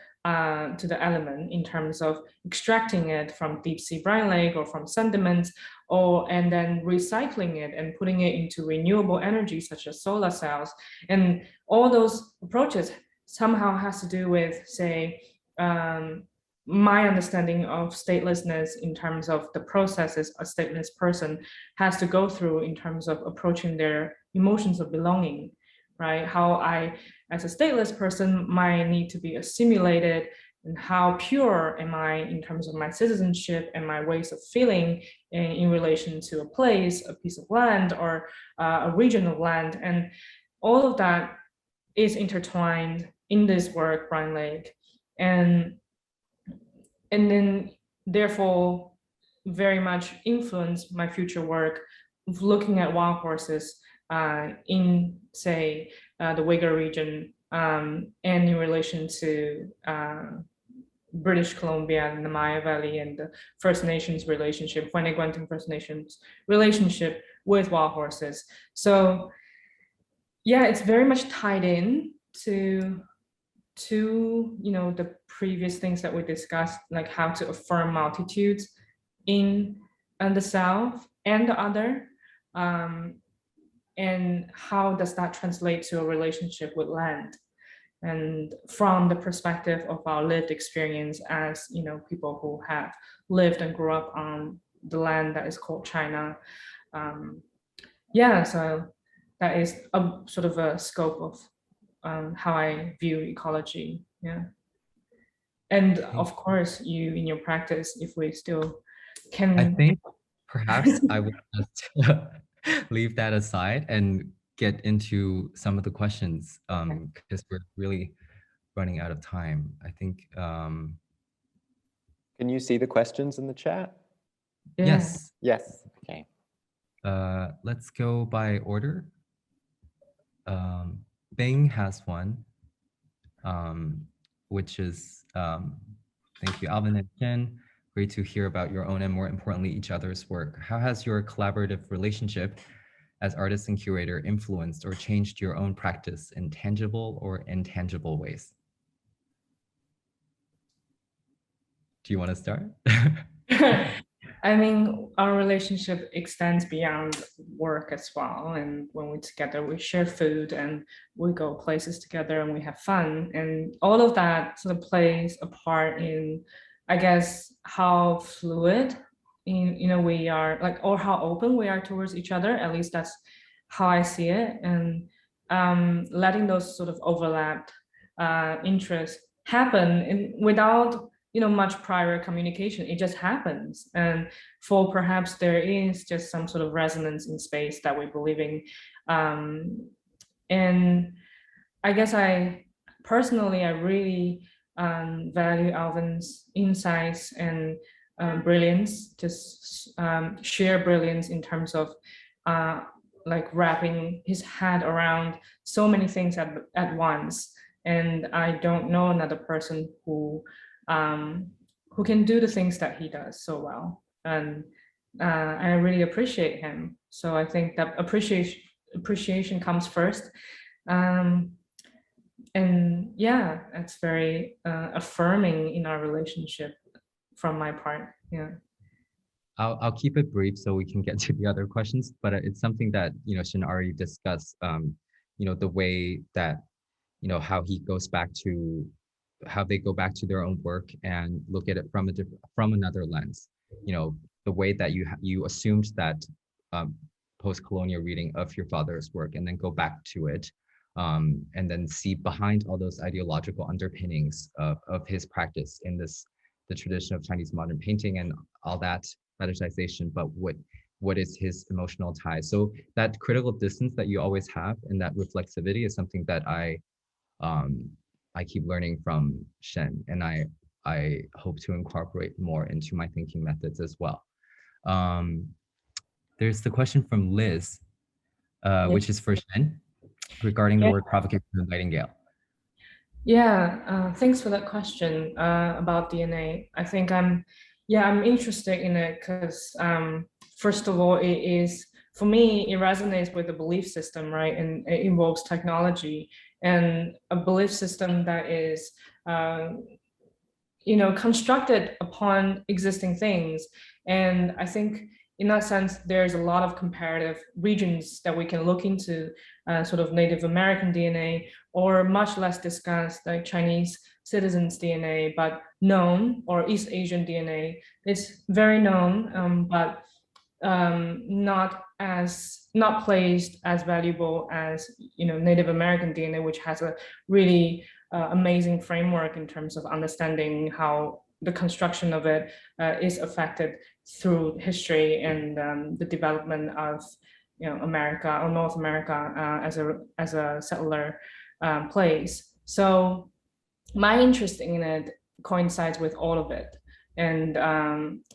element in terms of extracting it from deep sea brine lake or from sediments, and then recycling it and putting it into renewable energy such as solar cells. And all those approaches somehow has to do with, say, my understanding of statelessness in terms of the processes a stateless person has to go through in terms of approaching their emotions of belonging, right? How I, as a stateless person, might need to be assimilated, and how pure am I in terms of my citizenship and my ways of feeling in relation to a place, a piece of land, or a region of land. And all of that is intertwined in this work, Brine Lake. And then therefore very much influenced my future work of looking at wild horses in, say, the Uyghur region, and in relation to British Columbia and the Maya Valley and the First Nations relationship, Fuene First Nations relationship with wild horses. So yeah, it's very much tied in to the previous things that we discussed, like how to affirm multitudes in the South and the other, and how does that translate to a relationship with land, and from the perspective of our lived experience as people who have lived and grew up on the land that is called China. Yeah, so that is a sort of a scope of how I view ecology. Yeah. And of course, you in your practice, if we still can. I think perhaps I would just leave that aside and get into some of the questions, because we're really running out of time. I think. Can you see the questions in the chat? Yeah. Yes. Yes. Okay. Let's go by order. Bing has one, which is, thank you, Alvin and Jen. Great to hear about your own and, more importantly, each other's work. How has your collaborative relationship as artist and curator influenced or changed your own practice in tangible or intangible ways? Do you want to start? I mean, our relationship extends beyond work as well. And when we're together, we share food and we go places together and we have fun. And all of that sort of plays a part in, I guess, how fluid we are, like, or how open we are towards each other. At least that's how I see it. And letting those sort of overlapped interests happen without much prior communication. It just happens. And for perhaps there is just some sort of resonance in space that we believe in. And I guess I personally really value Alvin's insights and brilliance, just sheer brilliance in terms of like wrapping his head around so many things at once. And I don't know another person who can do the things that he does so well. And I really appreciate him. So I think that appreciation comes first. And yeah, it's very affirming in our relationship from my part. Yeah. I'll keep it brief so we can get to the other questions, but it's something that, Shin already discussed, the way that, how he goes back to, how they go back to their own work and look at it from another lens. The way that you assumed that post-colonial reading of your father's work and then go back to it, and then see behind all those ideological underpinnings of his practice in the tradition of Chinese modern painting and all that fetishization, but what is his emotional tie? So that critical distance that you always have and that reflexivity is something that I keep learning from Shen, and I hope to incorporate more into my thinking methods as well. There's the question from Liz, which is for Shen, regarding the word provocation and nightingale. Yeah, thanks for that question about DNA. I think I'm interested in it because first of all, for me, it resonates with the belief system, right? And it involves technology and a belief system that is, constructed upon existing things. And I think in that sense, there's a lot of comparative regions that we can look into, sort of Native American DNA, or much less discussed, like Chinese citizens' DNA, but known, or East Asian DNA. It's very known, but not placed as valuable as Native American DNA, which has a really amazing framework in terms of understanding how the construction of it is affected through history and the development of America or North America as a settler place. So my interest in it coincides with all of it, and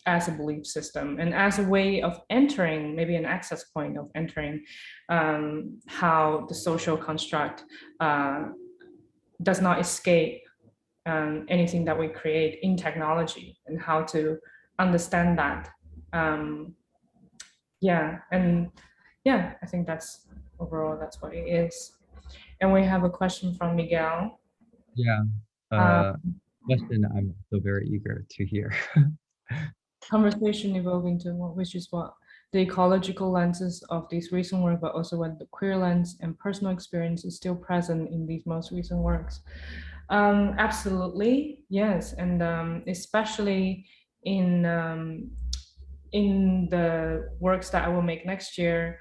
as a belief system and as a way of entering, maybe an access point of entering how the social construct does not escape anything that we create in technology, and how to understand that. I think that's overall, that's what it is. And we have a question from Miguel. Question I'm so very eager to hear. Conversation evolving to which is what the ecological lenses of these recent work, but also when the queer lens and personal experience is still present in these most recent works. Absolutely, yes, and especially in the works that I will make next year,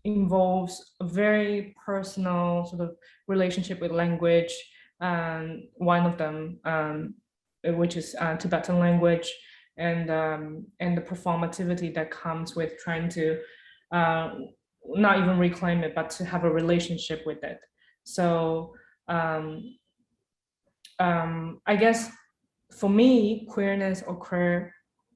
involves a very personal sort of relationship with language. One of them, which is Tibetan language, and the performativity that comes with trying to not even reclaim it, but to have a relationship with it. So I guess for me, queerness or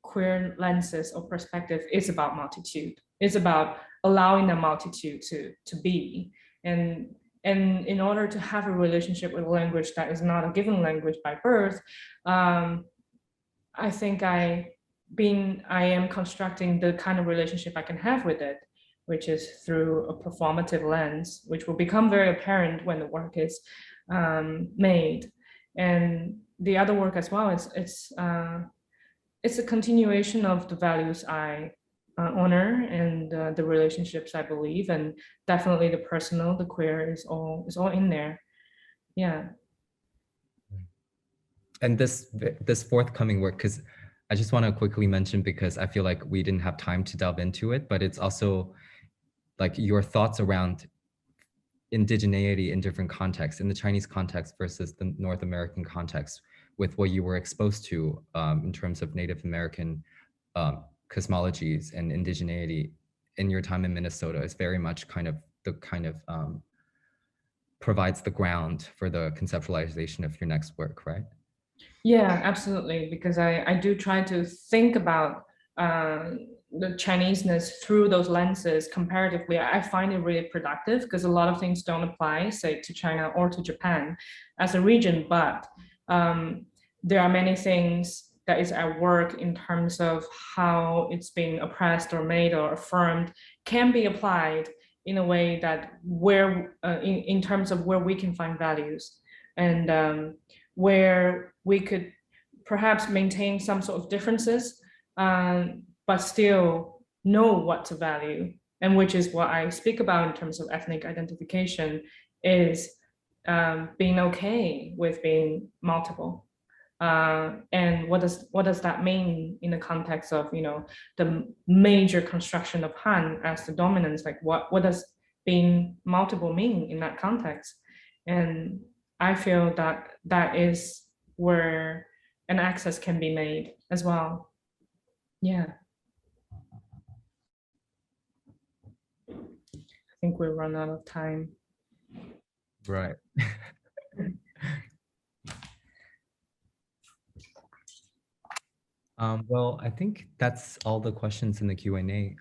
queer lenses or perspective is about multitude. It's about allowing the multitude to be. And in order to have a relationship with a language that is not a given language by birth, I think I am constructing the kind of relationship I can have with it, which is through a performative lens, which will become very apparent when the work is made. And the other work as well, it's a continuation of the values I honor and the relationships I believe, and definitely the personal, the queer is all in there. Yeah. And this forthcoming work, because I just want to quickly mention, because I feel like we didn't have time to delve into it, but it's also like your thoughts around indigeneity in different contexts, in the Chinese context versus the North American context, with what you were exposed to in terms of Native American cosmologies and indigeneity in your time in Minnesota is very much kind of the provides the ground for the conceptualization of your next work, right? Yeah, absolutely. Because I do try to think about the Chineseness through those lenses comparatively. I find it really productive because a lot of things don't apply, say, to China or to Japan as a region, but there are many things that is at work in terms of how it's being oppressed or made or affirmed can be applied in a way that where in terms of where we can find values, and where we could perhaps maintain some sort of differences, but still know what to value, and which is what I speak about in terms of ethnic identification, is being okay with being multiple. And what does that mean in the context of, you know, the major construction of Han as the dominance? Like what does being multiple mean in that context? And I feel that that is where an access can be made as well. Yeah. I think we've run out of time. Right. Well, I think that's all the questions in the Q&A.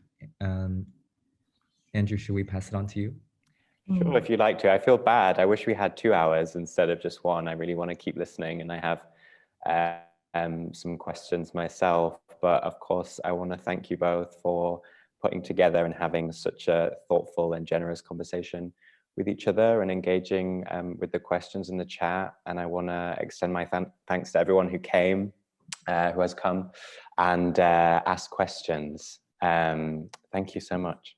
Andrew, should we pass it on to you? Sure, if you'd like to. I feel bad. I wish we had 2 hours instead of just 1. I really want to keep listening, and I have some questions myself. But of course, I want to thank you both for putting together and having such a thoughtful and generous conversation with each other and engaging with the questions in the chat. And I want to extend my thanks to everyone who came, who has come and asked questions. Thank you so much.